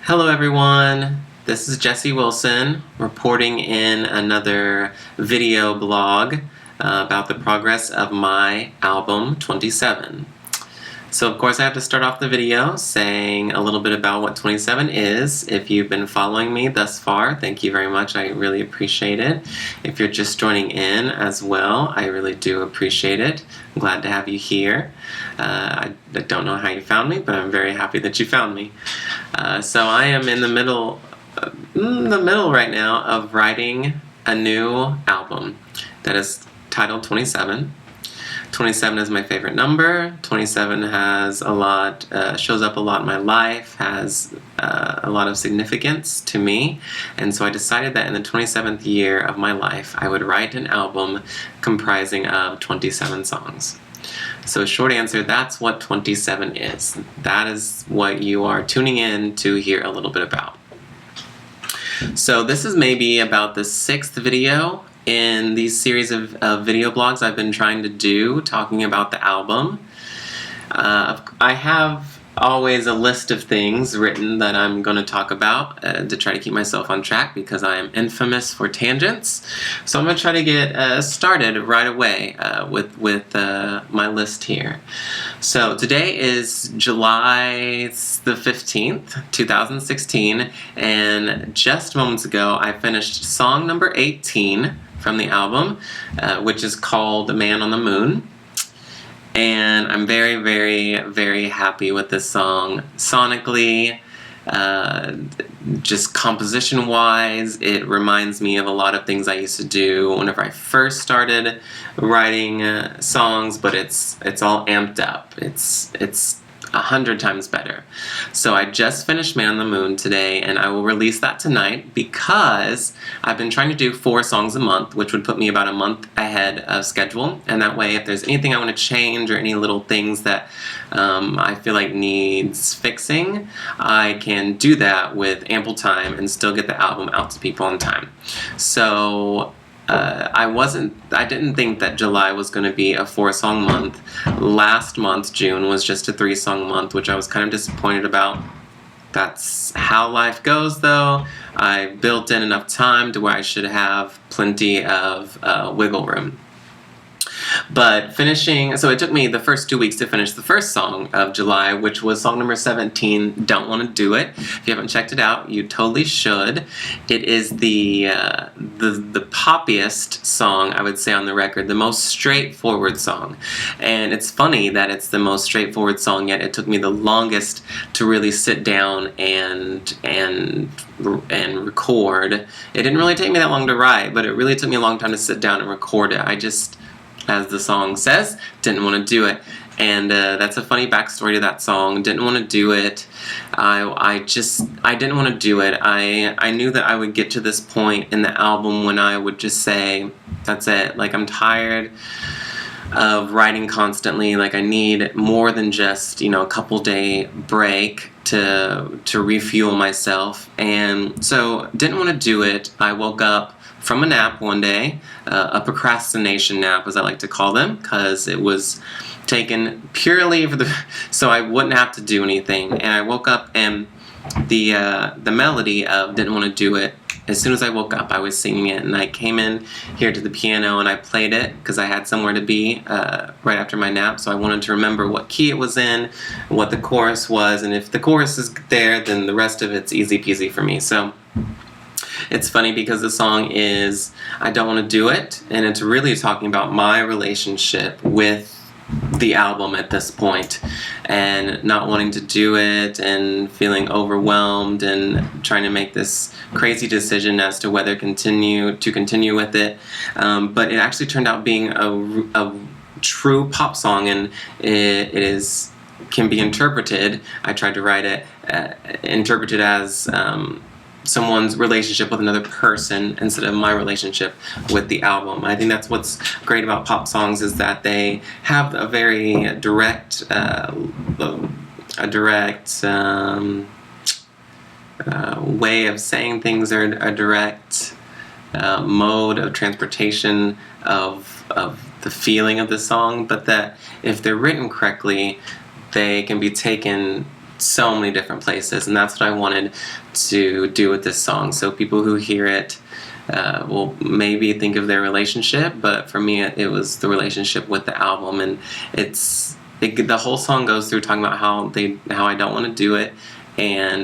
Hello everyone, this is Jesse Wilson reporting in another video blog about the progress of my album 27. So of course I have to start off the video saying a little bit about what 27 is. If you've been following me thus far, thank you very much, I really appreciate it. If you're just joining in as well, I really do appreciate it. I'm glad to have you here. I don't know how you found me, but I'm very happy that you found me. So I am in the middle right now of writing a new album that is titled 27. 27 is my favorite number. 27 has a lot, shows up a lot in my life, has a lot of significance to me, and so I decided that in the 27th year of my life I would write an album comprising of 27 songs. So short answer, that's what 27 is. That is what you are tuning in to hear a little bit about. So this is maybe about the 6th video in these series of video blogs I've been trying to do talking about the album. I have always a list of things written that I'm going to talk about to try to keep myself on track because I am infamous for tangents. So I'm going to try to get started right away with my list here. So today is July the 15th, 2016, and just moments ago I finished song number 18 from the album, which is called Man on the Moon. And I'm very, very, very happy with this song. Sonically, just composition-wise, it reminds me of a lot of things I used to do whenever I first started writing songs, but it's all amped up. It's 100 times better. So I just finished Man on the Moon today, and I will release that tonight because I've been trying to do 4 songs a month, which would put me about a month ahead of schedule, and that way if there's anything I want to change or any little things that I feel like needs fixing, I can do that with ample time and still get the album out to people on time. So I didn't think that July was going to be a 4-song month. Last month, June, was just a 3-song month, which I was kind of disappointed about. That's how life goes, though. I built in enough time to where I should have plenty of wiggle room. But finishing, so it took me the first 2 weeks to finish the first song of July, which was song number 17, Don't Wanna Do It. If you haven't checked it out, you totally should. It is the poppiest song, I would say, on the record, the most straightforward song. And it's funny that it's the most straightforward song, yet it took me the longest to really sit down and record. It didn't really take me that long to write, but it really took me a long time to sit down and record it. I just, as the song says, didn't want to do it. And that's a funny backstory to that song. Didn't want to do it. I didn't want to do it. I knew that I would get to this point in the album when I would just say, that's it. Like, I'm tired of writing constantly. Like, I need more than just, a couple day break to refuel myself. And so didn't want to do it. I woke up from a nap one day, a procrastination nap as I like to call them, because it was taken purely for so I wouldn't have to do anything. And I woke up and the melody of Didn't Want to Do It, as soon as I woke up I was singing it, and I came in here to the piano and I played it because I had somewhere to be right after my nap, so I wanted to remember what key it was in, what the chorus was, and if the chorus is there then the rest of it's easy peasy for me. So it's funny because the song is I Don't Want to Do It, and it's really talking about my relationship with the album at this point, and not wanting to do it, and feeling overwhelmed, and trying to make this crazy decision as to whether to continue with it. But it actually turned out being a true pop song, and it can be interpreted. I tried to write it interpreted as someone's relationship with another person instead of my relationship with the album. I think that's what's great about pop songs, is that they have a very direct way of saying things, or a direct mode of transportation of the feeling of the song, but that if they're written correctly, they can be taken so many different places, and that's what I wanted to do with this song. So people who hear it will maybe think of their relationship, but for me it was the relationship with the album, and the whole song goes through talking about how I don't want to do it,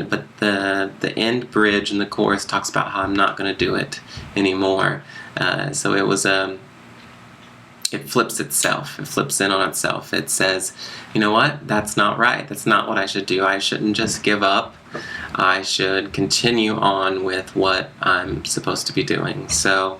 but the end bridge and the chorus talks about how I'm not going to do it anymore. So it flips itself. It flips in on itself. It says, you know what? That's not right. That's not what I should do. I shouldn't just give up. I should continue on with what I'm supposed to be doing. So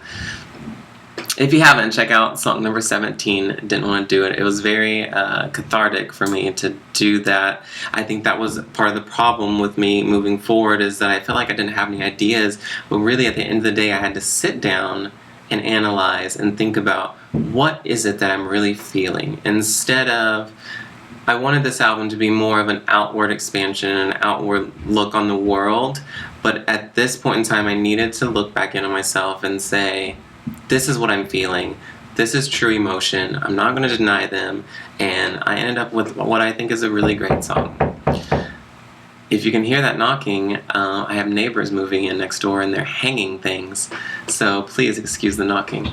if you haven't, check out song number 17, Didn't Want to Do It. It was very cathartic for me to do that. I think that was part of the problem with me moving forward, is that I felt like I didn't have any ideas, but really at the end of the day I had to sit down and analyze and think about what is it that I'm really feeling. Instead of, I wanted this album to be more of an outward expansion, an outward look on the world, but at this point in time I needed to look back into myself and say, this is what I'm feeling, this is true emotion, I'm not going to deny them, and I ended up with what I think is a really great song. If you can hear that knocking, I have neighbors moving in next door and they're hanging things, so please excuse the knocking.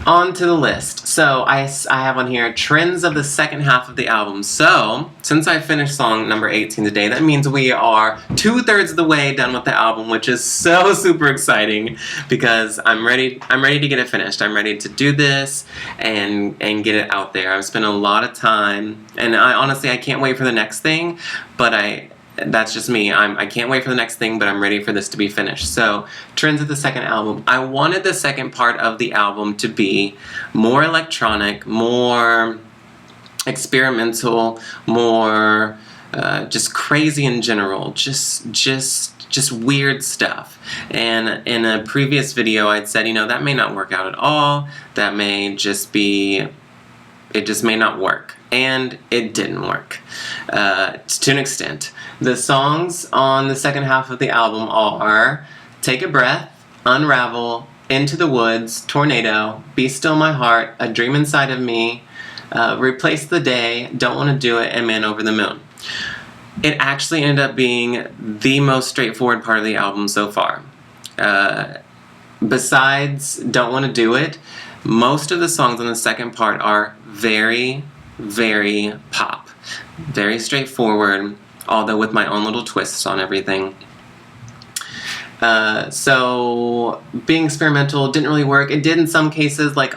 On to the list. So I have on here trends of the second half of the album. So since I finished song number 18 today, that means we are 2/3 of the way done with the album, which is so super exciting because I'm ready to get it finished. I'm ready to do this and get it out there. I've spent a lot of time, and I can't wait for the next thing, but that's just me. I can't wait for the next thing, but I'm ready for this to be finished. So, trends of the second album. I wanted the second part of the album to be more electronic, more experimental, more just crazy in general, just weird stuff. And in a previous video I'd said, that may not work out at all. That may just be, it just may not work. And it didn't work to an extent. The songs on the second half of the album are Take a Breath, Unravel, Into the Woods, Tornado, Be Still My Heart, A Dream Inside of Me, Replace the Day, Don't Want to Do It, and Man Over the Moon. It actually ended up being the most straightforward part of the album so far. Besides Don't Want to Do It, most of the songs on the second part are very, very pop. Very straightforward, although with my own little twists on everything. So being experimental didn't really work. It did in some cases, like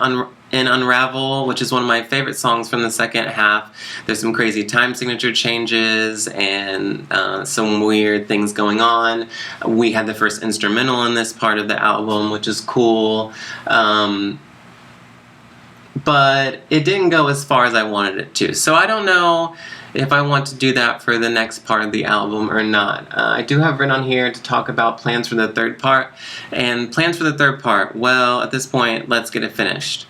in Unravel, which is one of my favorite songs from the second half. There's some crazy time signature changes and some weird things going on. We had the first instrumental in this part of the album, which is cool. But it didn't go as far as I wanted it to. So I don't know if I want to do that for the next part of the album or not. I do have written on here to talk about plans for the third part. And plans for the third part, well, at this point, let's get it finished.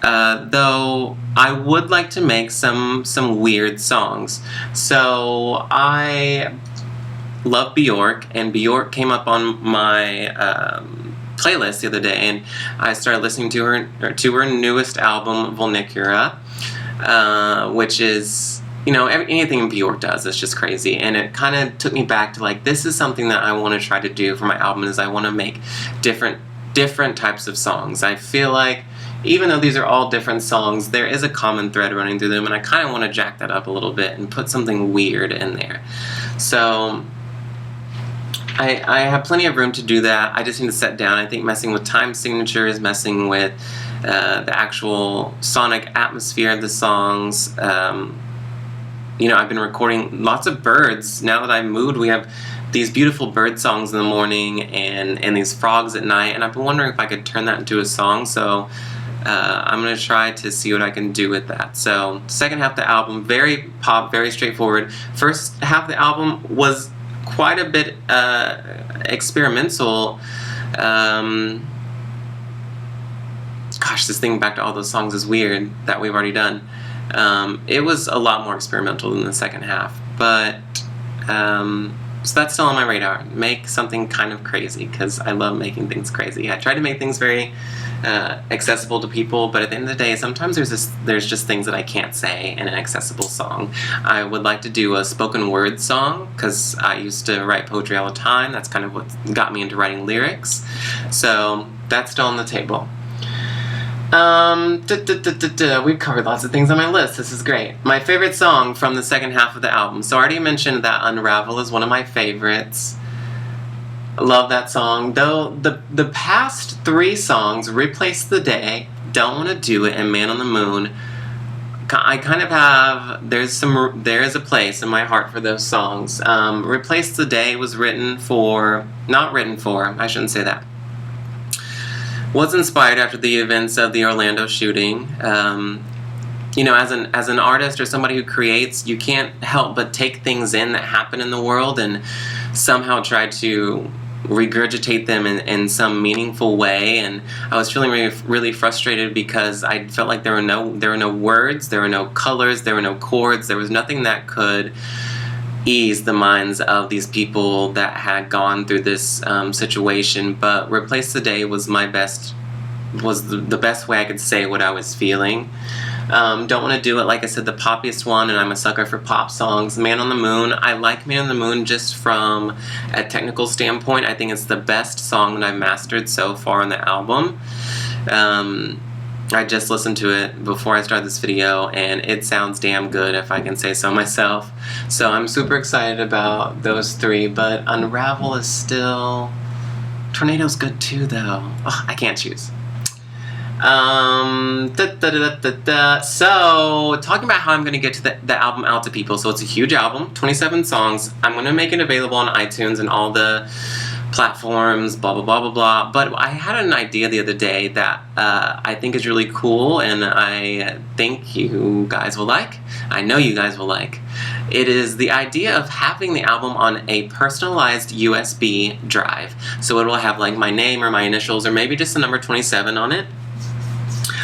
Though I would like to make some weird songs. So I love Bjork, and Bjork came up on my playlist the other day, and I started listening to her newest album, Volnicura, which is, anything Bjork does is just crazy, and it kind of took me back to this is something that I want to try to do for my album, is I want to make different types of songs. I feel like even though these are all different songs, there is a common thread running through them, and I kind of want to jack that up a little bit and put something weird in there. So I have plenty of room to do that. I just need to sit down. I think messing with time signatures, messing with the actual sonic atmosphere of the songs. I've been recording lots of birds. Now that I've moved, we have these beautiful bird songs in the morning and these frogs at night, and I've been wondering if I could turn that into a song, so I'm going to try to see what I can do with that. So, second half of the album, very pop, very straightforward. First half of the album was quite a bit experimental. This thing back to all those songs is weird that we've already done. It was a lot more experimental than the second half, but So that's still on my radar. Make something kind of crazy, because I love making things crazy. I try to make things very accessible to people, but at the end of the day, sometimes there's just things that I can't say in an accessible song. I would like to do a spoken word song, because I used to write poetry all the time. That's kind of what got me into writing lyrics. So that's still on the table. We've covered lots of things on my list. This is great. My favorite song from the second half of the album. So I already mentioned that Unravel is one of my favorites. I love that song. Though the past 3 songs, Replace the Day, Don't Wanna Do It, and Man on the Moon, I kind of have, there is a place in my heart for those songs. Replace the Day was I shouldn't say that. Was inspired after the events of the Orlando shooting. You know, as an artist or somebody who creates, you can't help but take things in that happen in the world and somehow try to regurgitate them in some meaningful way. And I was feeling really frustrated because I felt like there were no words, there were no colors, there were no chords, there was nothing that could ease the minds of these people that had gone through this situation. But Replace the Day was the best way I could say what I was feeling. Don't Want to Do It, like I said, the poppiest one, and I'm a sucker for pop songs. Man on the Moon, I like Man on the Moon just from a technical standpoint. I think it's the best song that I've mastered so far on the album. I just listened to it before I started this video, and it sounds damn good, if I can say so myself. So I'm super excited about those 3, but Unravel is still... Tornado's good too, though. Ugh, I can't choose. So, talking about how I'm going to get to the album out to people. So it's a huge album, 27 songs. I'm going to make it available on iTunes and all the platforms, blah, blah, blah, blah, blah. But I had an idea the other day that I think is really cool, and I think you guys will like. I know you guys will like. It is the idea of having the album on a personalized USB drive. So it will have like my name or my initials or maybe just the number 27 on it.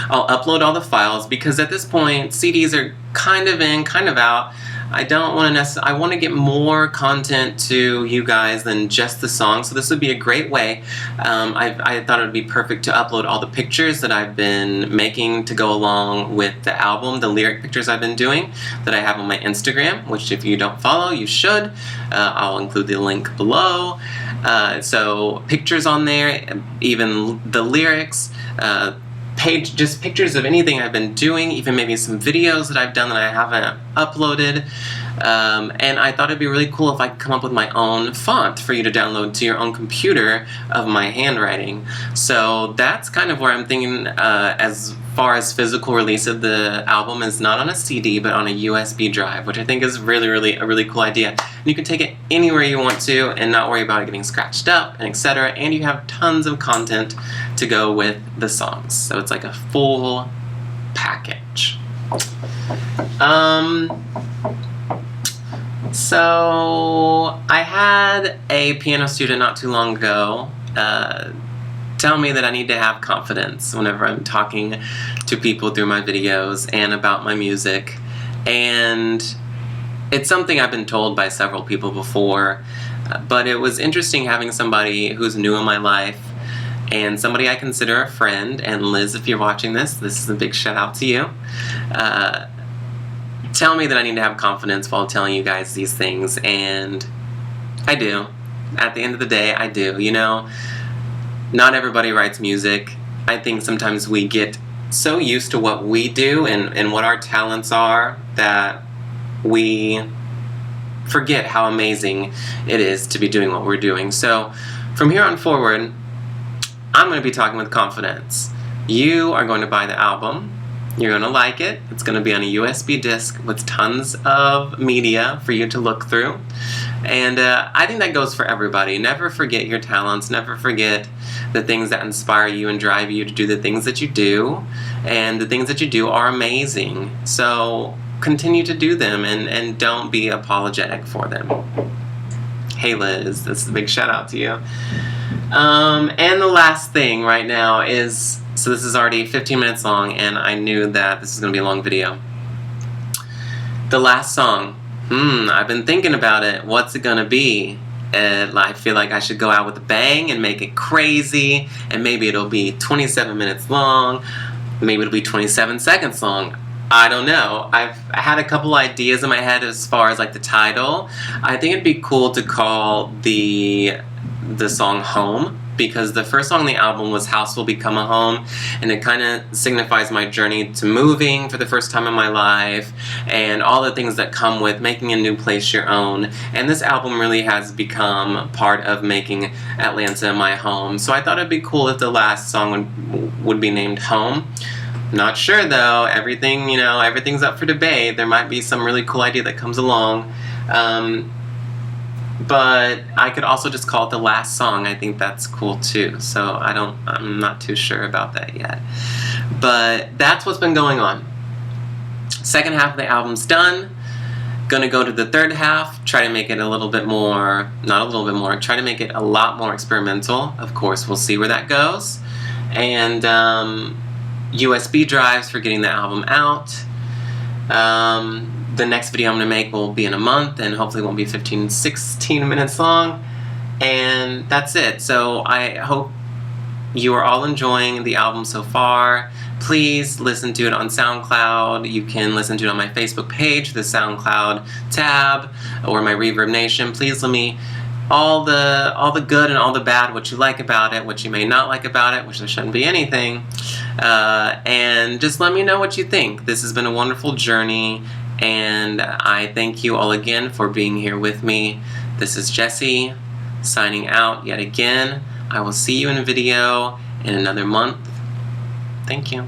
I'll upload all the files because at this point CDs are kind of in, kind of out. I don't want to I want to get more content to you guys than just the songs, so this would be a great way. I thought it would be perfect to upload all the pictures that I've been making to go along with the album, the lyric pictures I've been doing that I have on my Instagram, which if you don't follow, you should. I'll include the link below. So pictures on there, even the lyrics, just pictures of anything I've been doing, even maybe some videos that I've done that I haven't uploaded. And I thought it'd be really cool if I could come up with my own font for you to download to your own computer of my handwriting. So that's kind of where I'm thinking as far as physical release of the album is not on a CD but on a USB drive, which I think is really, really a really cool idea. And you can take it anywhere you want to and not worry about it getting scratched up and etc. And you have tons of content to go with the songs. So it's like a full package. So I had a piano student not too long ago tell me that I need to have confidence whenever I'm talking to people through my videos and about my music. And it's something I've been told by several people before, but it was interesting having somebody who's new in my life and somebody I consider a friend. And Liz, if you're watching this is a big shout out to you. Tell me that I need to have confidence while telling you guys these things, and I do. At the end of the day, I do. You know, not everybody writes music. I think sometimes we get so used to what we do and what our talents are that we forget how amazing it is to be doing what we're doing. So from here on forward, I'm going to be talking with confidence. You are going to buy the album. You're going to like it. It's going to be on a USB disc with tons of media for you to look through. And I think that goes for everybody. Never forget your talents. Never forget the things that inspire you and drive you to do the things that you do. And the things that you do are amazing. So continue to do them and don't be apologetic for them. Hey Liz, this is a big shout out to you. And the last thing right now is, so this is already 15 minutes long, and I knew that this is going to be a long video. The last song. I've been thinking about it. What's it going to be? And I feel like I should go out with a bang and make it crazy, and maybe it'll be 27 minutes long, maybe it'll be 27 seconds long. I don't know. I had a couple ideas in my head as far as like the title. I think it'd be cool to call the song Home, because the first song on the album was House Will Become a Home, and it kind of signifies my journey to moving for the first time in my life and all the things that come with making a new place your own. And this album really has become part of making Atlanta my home. So I thought it'd be cool if the last song would be named Home. Not sure though. Everything's up for debate. There might be some really cool idea that comes along. But I could also just call it the last song. I think that's cool too. So I'm not too sure about that yet. But that's what's been going on. Second half of the album's done. Gonna go to the third half, try to make it a little bit more, not a little bit more, try to make it a lot more experimental. Of course, we'll see where that goes. And USB drives for getting the album out. The next video I'm going to make will be in a month, and hopefully it won't be 16 minutes long. And that's it. So I hope you are all enjoying the album so far. Please listen to it on SoundCloud. You can listen to it on my Facebook page, the SoundCloud tab, or my Reverb Nation. Please let me all the good and all the bad, what you like about it, what you may not like about it, which there shouldn't be anything. And just let me know what you think. This has been a wonderful journey, and I thank you all again for being here with me. This is Jesse, signing out yet again. I will see you in a video in another month. Thank you.